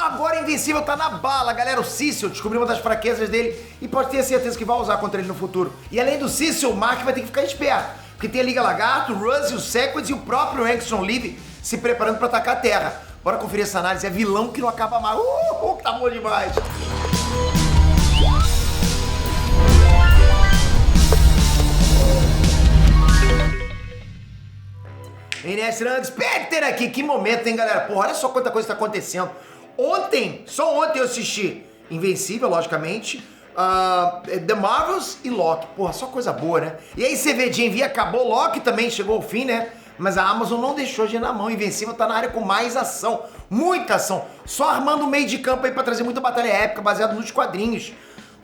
Agora Invencível tá na bala, galera. O Cecil descobriu uma das fraquezas dele e pode ter certeza que vai usar contra ele no futuro. E além do Cecil, o Mark vai ter que ficar esperto, porque tem a Liga Lagarto, o Russ, o Sequence e o próprio Angstrom Levy se preparando pra atacar a Terra. Bora conferir essa análise, é vilão que não acaba mais. Tá bom demais. Inés Randes, Peter aqui, que momento, hein, galera? Porra, olha só quanta coisa tá acontecendo. Só ontem eu assisti Invencível, logicamente, The Marvels e Loki. Porra, só coisa boa, né? E aí você vê, Gen V acabou, Loki também chegou ao fim, né? Mas a Amazon não deixou a gente na mão. Invencível tá na área com mais ação, muita ação. Só armando o meio de campo aí pra trazer muita batalha épica, baseado nos quadrinhos.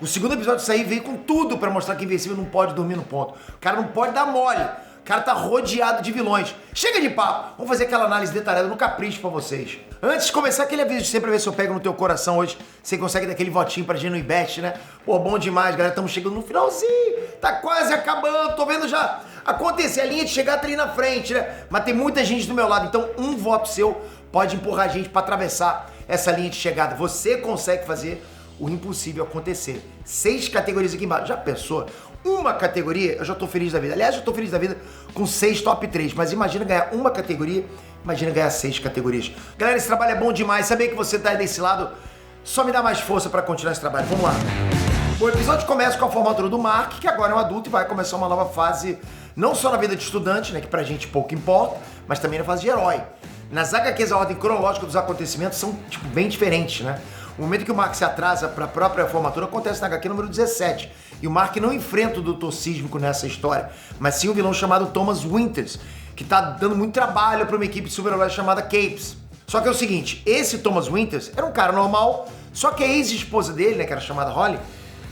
O segundo episódio disso aí veio com tudo pra mostrar que Invencível não pode dormir no ponto. O cara não pode dar mole. O cara tá rodeado de vilões. Chega de papo, vamos fazer aquela análise detalhada no capricho pra vocês. Antes de começar, aquele aviso de sempre ver se eu pego no teu coração hoje. Você consegue dar aquele votinho pra Genuibest, né? Pô, bom demais, galera. Estamos chegando no finalzinho. Tá quase acabando. Tô vendo já acontecer. A linha de chegar tá ali na frente, né? Mas tem muita gente do meu lado. Então, um voto seu pode empurrar a gente pra atravessar essa linha de chegada. Você consegue fazer o impossível acontecer. 6 categorias aqui embaixo. Já pensou? Uma categoria, eu já tô feliz da vida. Aliás, eu tô feliz da vida com 6 top 3. Mas imagina ganhar uma categoria, imagina ganhar 6 categorias. Galera, esse trabalho é bom demais. Saber que você tá aí desse lado só me dá mais força pra continuar esse trabalho. Vamos lá. O episódio começa com a formatura do Mark, que agora é um adulto e vai começar uma nova fase, não só na vida de estudante, né, que pra gente pouco importa, mas também na fase de herói. Nas HQs, a ordem cronológica dos acontecimentos são, tipo, bem diferentes, né? O momento que o Mark se atrasa para a própria formatura acontece na HQ número 17. E o Mark não enfrenta o Dr. Sísmico nessa história, mas sim um vilão chamado Thomas Winters, que tá dando muito trabalho para uma equipe de super-heróis chamada Capes. Só que é o seguinte, esse Thomas Winters era um cara normal, só que a ex-esposa dele, né, que era chamada Holly,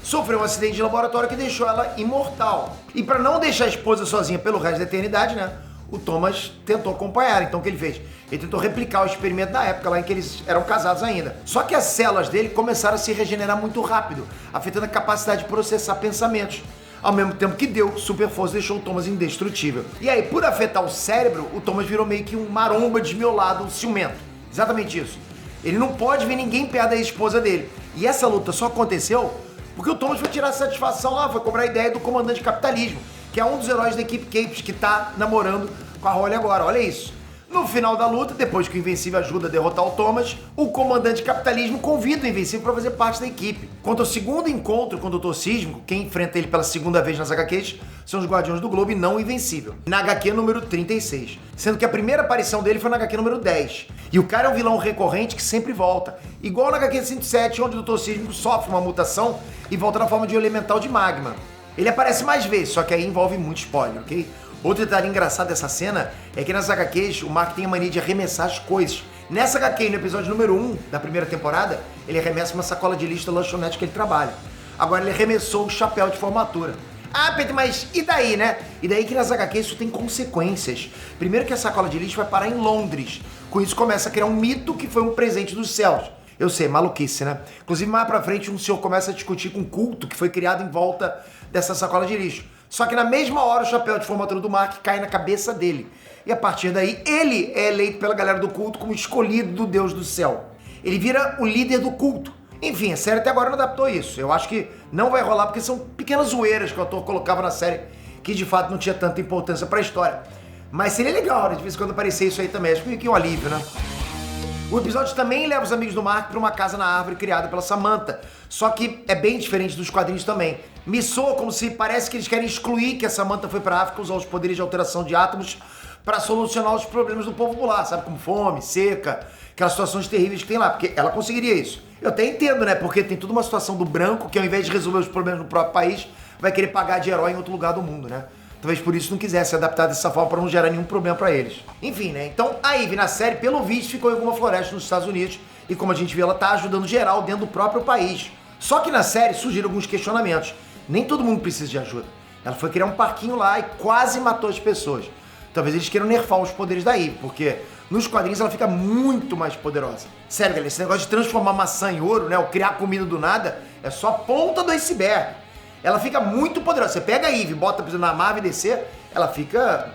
sofreu um acidente de laboratório que deixou ela imortal. E para não deixar a esposa sozinha pelo resto da eternidade, né, o Thomas tentou acompanhar. Então o que ele fez? Ele tentou replicar o experimento da época lá em que eles eram casados ainda. Só que as células dele começaram a se regenerar muito rápido, afetando a capacidade de processar pensamentos. Ao mesmo tempo que deu, super força deixou o Thomas indestrutível. E aí, por afetar o cérebro, o Thomas virou meio que um maromba desmiolado, ciumento. Exatamente isso. Ele não pode ver ninguém perto da esposa dele. E essa luta só aconteceu porque o Thomas foi tirar satisfação lá, foi cobrar a ideia do comandante capitalismo, que é um dos heróis da equipe Capes que tá namorando com a Holly agora, olha isso. No final da luta, depois que o Invencível ajuda a derrotar o Thomas, o comandante capitalismo convida o Invencível para fazer parte da equipe. Quanto ao segundo encontro com o Dr. Sísmico, quem enfrenta ele pela segunda vez nas HQs são os Guardiões do Globo e não o Invencível, na HQ número 36, sendo que a primeira aparição dele foi na HQ número 10. E o cara é um vilão recorrente que sempre volta, igual na HQ 107, onde o Dr. Sísmico sofre uma mutação e volta na forma de um elemental de magma. Ele aparece mais vezes, só que aí envolve muito spoiler, ok? Outro detalhe engraçado dessa cena é que nas HQs o Mark tem a mania de arremessar as coisas. Nessa HQ, no episódio número 1 da primeira temporada, ele arremessa uma sacola de lixo da lanchonete que ele trabalha. Agora ele arremessou o chapéu de formatura. Ah, Pedro, mas e daí, né? E daí que nas HQs isso tem consequências. Primeiro que a sacola de lixo vai parar em Londres. Com isso começa a criar um mito que foi um presente dos céus. Eu sei, maluquice, né? Inclusive, mais pra frente, um senhor começa a discutir com um culto que foi criado em volta dessa sacola de lixo. Só que na mesma hora o chapéu de formatura do Mark cai na cabeça dele. E a partir daí, ele é eleito pela galera do culto como escolhido do Deus do céu. Ele vira o líder do culto. Enfim, a série até agora não adaptou isso. Eu acho que não vai rolar porque são pequenas zoeiras que o ator colocava na série que de fato não tinha tanta importância pra história. Mas seria legal, né? De vez em quando aparecer isso aí também. Acho que é um alívio, né? O episódio também leva os amigos do Mark para uma casa na árvore criada pela Samantha, só que é bem diferente dos quadrinhos também. Me soa como se parece que eles querem excluir que a Samantha foi para a África usar os poderes de alteração de átomos para solucionar os problemas do povo popular, sabe? Como fome, seca, aquelas situações terríveis que tem lá, porque ela conseguiria isso. Eu até entendo, né? Porque tem toda uma situação do branco que ao invés de resolver os problemas no próprio país, vai querer pagar de herói em outro lugar do mundo, né? Talvez por isso não quisesse adaptar dessa forma para não gerar nenhum problema para eles. Enfim, né? Então a Ivy na série, pelo visto, ficou em alguma floresta nos Estados Unidos e como a gente viu, ela tá ajudando geral dentro do próprio país. Só que na série surgiram alguns questionamentos. Nem todo mundo precisa de ajuda. Ela foi criar um parquinho lá e quase matou as pessoas. Talvez eles queiram nerfar os poderes da Ivy, porque nos quadrinhos ela fica muito mais poderosa. Sério, galera, esse negócio de transformar maçã em ouro, né? Ou criar comida do nada, é só a ponta do iceberg. Ela fica muito poderosa. Você pega a Ivy, bota, por exemplo, na Marvel e DC, ela fica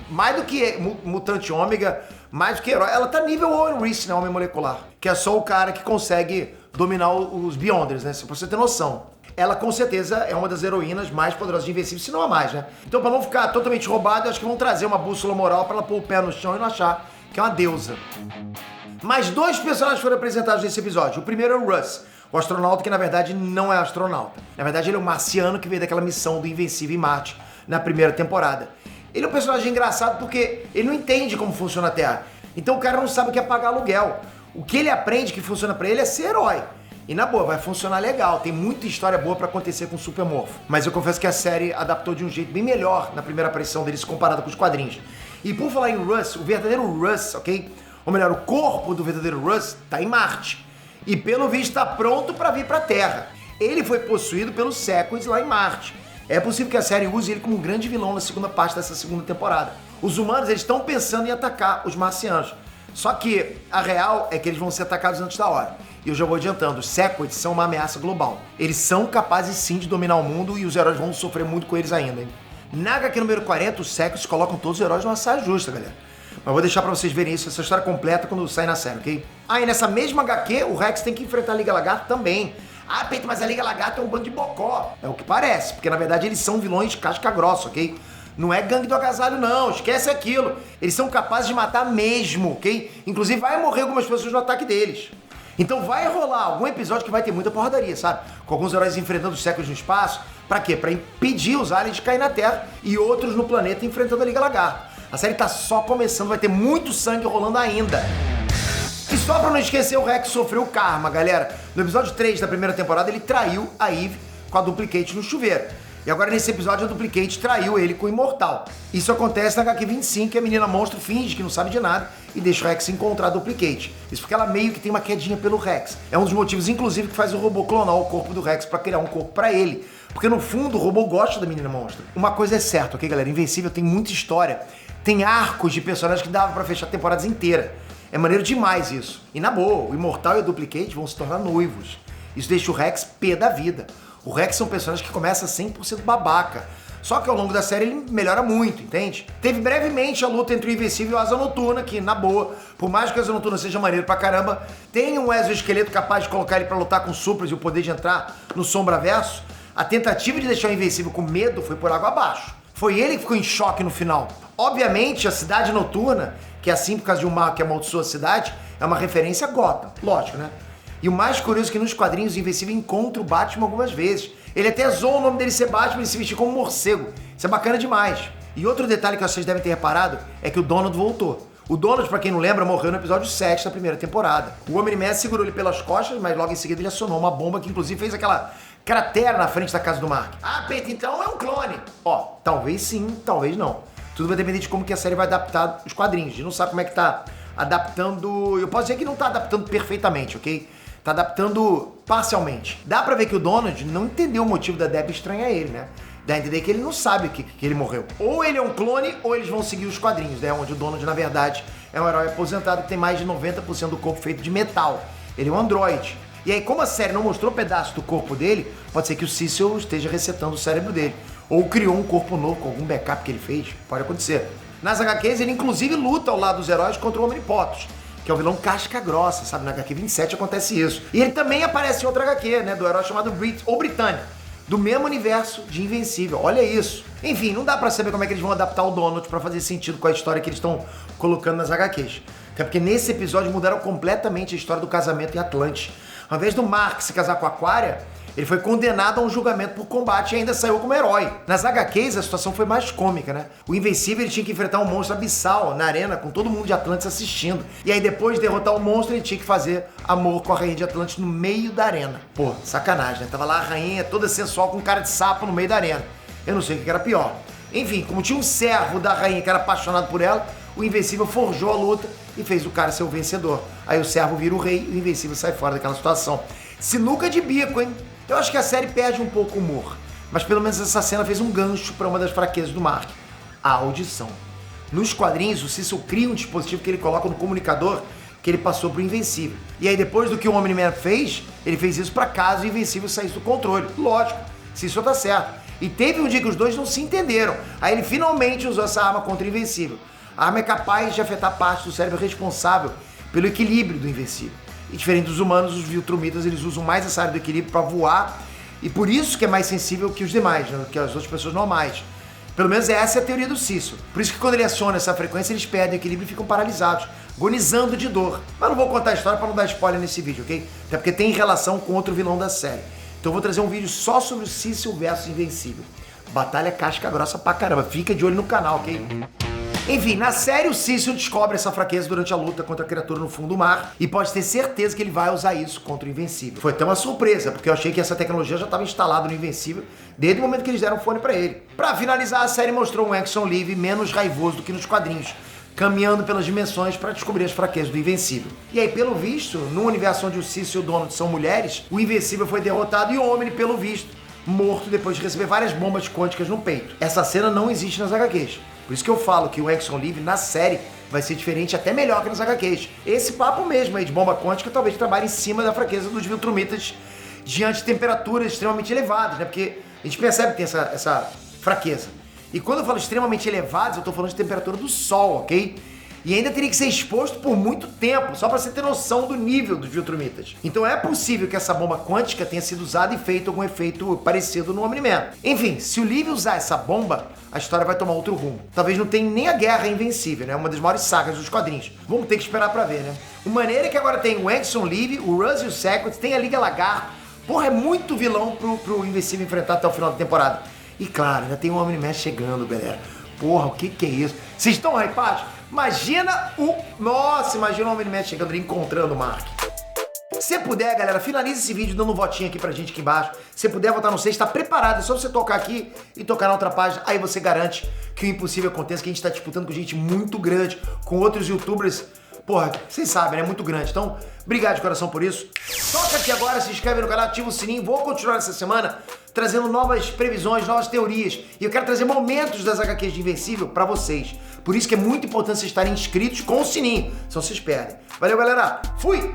mais do que mutante ômega, mais do que herói. Ela tá nível Owen Reece, né? Homem molecular. Que é só o cara que consegue dominar os Beyonders, né? Pra você ter noção. Ela com certeza é uma das heroínas mais poderosas de Invencível, se não a mais, né? Então, pra não ficar totalmente roubado, eu acho que vão trazer uma bússola moral pra ela pôr o pé no chão e não achar que é uma deusa. Mais 2 personagens foram apresentados nesse episódio. O primeiro é o Russ, o astronauta que na verdade não é astronauta. Na verdade ele é um marciano que veio daquela missão do Invencível em Marte na primeira temporada. Ele é um personagem engraçado porque ele não entende como funciona a Terra. Então o cara não sabe o que é pagar aluguel. O que ele aprende que funciona pra ele é ser herói. E na boa, vai funcionar legal. Tem muita história boa pra acontecer com o Supermorpho. Mas eu confesso que a série adaptou de um jeito bem melhor na primeira aparição deles comparado com os quadrinhos. E por falar em Russ, o verdadeiro Russ, ok? Ou melhor, o corpo do verdadeiro Russ tá em Marte. E pelo visto tá pronto pra vir pra Terra. Ele foi possuído pelos Sequoias lá em Marte. É possível que a série use ele como um grande vilão na segunda parte dessa segunda temporada. Os humanos, eles estão pensando em atacar os marcianos. Só que a real é que eles vão ser atacados antes da hora. E eu já vou adiantando, os Sequoias são uma ameaça global. Eles são capazes sim de dominar o mundo e os heróis vão sofrer muito com eles ainda, hein? Na HQ número 40, os Sequoias colocam todos os heróis numa saia justa, galera. Mas vou deixar pra vocês verem isso, essa história completa quando sair na série, ok? Ah, e nessa mesma HQ, o Rex tem que enfrentar a Liga Lagarto também. Ah, Peito, mas a Liga Lagarto é um bando de bocó. É o que parece, porque na verdade eles são vilões casca grossa, ok? Não é gangue do agasalho, não. Esquece aquilo. Eles são capazes de matar mesmo, ok? Inclusive vai morrer algumas pessoas no ataque deles. Então vai rolar algum episódio que vai ter muita porradaria, sabe? Com alguns heróis enfrentando os Sequoias no espaço. Pra quê? Pra impedir os aliens de cair na Terra e outros no planeta enfrentando a Liga Lagarto. A série tá só começando, vai ter muito sangue rolando ainda. E só pra não esquecer, o Rex sofreu karma, galera. No episódio 3 da primeira temporada, ele traiu a Eve com a Duplicate no chuveiro. E agora nesse episódio, a Duplicate traiu ele com o Imortal. Isso acontece na HQ 25, que a menina monstro finge que não sabe de nada e deixa o Rex encontrar a Duplicate. Isso porque ela meio que tem uma quedinha pelo Rex. É um dos motivos, inclusive, que faz o robô clonar o corpo do Rex pra criar um corpo pra ele. Porque no fundo, o robô gosta da menina monstro. Uma coisa é certa, ok, galera? Invencível tem muita história. Tem arcos de personagens que dava pra fechar temporadas inteiras. É maneiro demais isso. E na boa, o Imortal e a Duplicate vão se tornar noivos. Isso deixa o Rex pé da vida. O Rex é um personagem que começa 100% babaca. Só que ao longo da série ele melhora muito, entende? Teve brevemente a luta entre o Invencível e o Asa Noturna, que na boa, por mais que o Asa Noturna seja maneiro pra caramba, tem um exoesqueleto capaz de colocar ele pra lutar com supers e o poder de entrar no Sombraverso. A tentativa de deixar o Invencível com medo foi por água abaixo. Foi ele que ficou em choque no final. Obviamente, a Cidade Noturna, que é assim por causa de um mal que amaldiçoa a cidade, é uma referência a Gotham, lógico, né? E o mais curioso é que nos quadrinhos o Invencível encontra o Batman algumas vezes. Ele até zoa o nome dele ser Batman e se vestir como um morcego. Isso é bacana demais. E outro detalhe que vocês devem ter reparado é que o Donald voltou. O Donald, pra quem não lembra, morreu no episódio 7 da primeira temporada. O Homem-Man segurou ele pelas costas, mas logo em seguida ele acionou uma bomba que inclusive fez aquela cratera na frente da casa do Mark. Ah, Peter, então é um clone. Ó, talvez sim, talvez não. Tudo vai depender de como que a série vai adaptar os quadrinhos. A gente não sabe como é que tá adaptando... Eu posso dizer que não tá adaptando perfeitamente, ok? Tá adaptando parcialmente. Dá pra ver que o Donald não entendeu o motivo da Deb estranhar ele, né? Dá a entender que ele não sabe que ele morreu. Ou ele é um clone, ou eles vão seguir os quadrinhos, né? Onde o Donald, na verdade, é um herói aposentado que tem mais de 90% do corpo feito de metal. Ele é um androide. E aí, como a série não mostrou pedaço do corpo dele, pode ser que o Cecil esteja resetando o cérebro dele. Ou criou um corpo novo com algum backup que ele fez. Pode acontecer. Nas HQs, ele inclusive luta ao lado dos heróis contra o Omnipotus, que é o vilão casca grossa, sabe? Na HQ 27 acontece isso. E ele também aparece em outra HQ, né? Do herói chamado Britânia, do mesmo universo de Invencível. Olha isso. Enfim, não dá pra saber como é que eles vão adaptar o Donald pra fazer sentido com a história que eles estão colocando nas HQs. Até porque nesse episódio mudaram completamente a história do casamento em Atlantis. Ao invés do Mark se casar com a Aquaria, ele foi condenado a um julgamento por combate e ainda saiu como herói. Nas HQs, a situação foi mais cômica, né? O Invencível ele tinha que enfrentar um monstro abissal na arena, com todo mundo de Atlantis assistindo. E aí, depois de derrotar o monstro, ele tinha que fazer amor com a rainha de Atlantis no meio da arena. Pô, sacanagem, né? Tava lá a rainha toda sensual com cara de sapo no meio da arena. Eu não sei o que era pior. Enfim, como tinha um servo da rainha que era apaixonado por ela, o Invencível forjou a luta e fez o cara ser o vencedor. Aí o servo vira o rei e o Invencível sai fora daquela situação. Sinuca de bico, hein? Eu acho que a série perde um pouco o humor, mas pelo menos essa cena fez um gancho para uma das fraquezas do Mark, a audição. Nos quadrinhos, o Cecil cria um dispositivo que ele coloca no comunicador que ele passou pro Invencível. E aí depois do que o Omni-Man fez, ele fez isso para caso o Invencível saísse do controle. Lógico, Cecil tá certo. E teve um dia que os dois não se entenderam. Aí ele finalmente usou essa arma contra o Invencível. A arma é capaz de afetar parte do cérebro responsável pelo equilíbrio do Invencível. E diferente dos humanos, os Viltrumitas eles usam mais essa área do equilíbrio para voar, e por isso que é mais sensível que os demais, né? Que as outras pessoas normais. Pelo menos essa é a teoria do Cício. Por isso que quando ele aciona essa frequência, eles perdem o equilíbrio e ficam paralisados, agonizando de dor. Mas não vou contar a história para não dar spoiler nesse vídeo, ok? Até porque tem relação com outro vilão da série. Então eu vou trazer um vídeo só sobre o Cício versus Invencível. Batalha casca grossa pra caramba. Fica de olho no canal, ok? Enfim, na série o Cício descobre essa fraqueza durante a luta contra a criatura no fundo do mar e pode ter certeza que ele vai usar isso contra o Invencível. Foi até uma surpresa, porque eu achei que essa tecnologia já estava instalada no Invencível desde o momento que eles deram o fone pra ele. Pra finalizar, a série mostrou um Exxon Livre menos raivoso do que nos quadrinhos, caminhando pelas dimensões para descobrir as fraquezas do Invencível. E aí, pelo visto, no universo onde o Cício e o Donald são mulheres, o Invencível foi derrotado e o Omni, pelo visto, morto depois de receber várias bombas quânticas no peito. Essa cena não existe nas HQs. Por isso que eu falo que o Exxon Livre na série vai ser diferente, até melhor que nas HQs. Esse papo mesmo aí de bomba quântica talvez trabalhe em cima da fraqueza dos Viltrumitas diante de temperaturas extremamente elevadas, né? Porque a gente percebe que tem essa fraqueza. E quando eu falo extremamente elevadas, eu tô falando de temperatura do Sol, ok? E ainda teria que ser exposto por muito tempo, só para você ter noção do nível dos Viltrumitas. Então é possível que essa bomba quântica tenha sido usada e feito algum efeito parecido no Omni-Man. Enfim, se o Livre usar essa bomba, a história vai tomar outro rumo. Talvez não tenha nem a Guerra Invencível, né? Uma das maiores sagas dos quadrinhos. Vamos ter que esperar pra ver, né? O maneiro é que agora tem o Exxon Livre, o Russ e o Secret, tem a Liga Lagarto. Porra, é muito vilão pro Invencível enfrentar até o final da temporada. E claro, ainda tem o Omni-Man chegando, galera. Porra, o que é isso? Vocês estão hypados? Imagina imagina o Omni-Man chegando ali, encontrando o Mark. Se puder, galera, finalize esse vídeo dando um votinho aqui pra gente aqui embaixo. Se puder votar no 6, tá preparado. É só você tocar aqui e tocar na outra página. Aí você garante que o impossível aconteça, que a gente tá disputando com gente muito grande, com outros youtubers. Porra, vocês sabem, né? Muito grande. Então, obrigado de coração por isso. Toca aqui agora, se inscreve no canal, ativa o sininho. Vou continuar essa semana trazendo novas previsões, novas teorias. E eu quero trazer momentos das HQs de Invencível pra vocês. Por isso que é muito importante vocês estarem inscritos com o sininho, senão vocês perdem. Valeu, galera. Fui!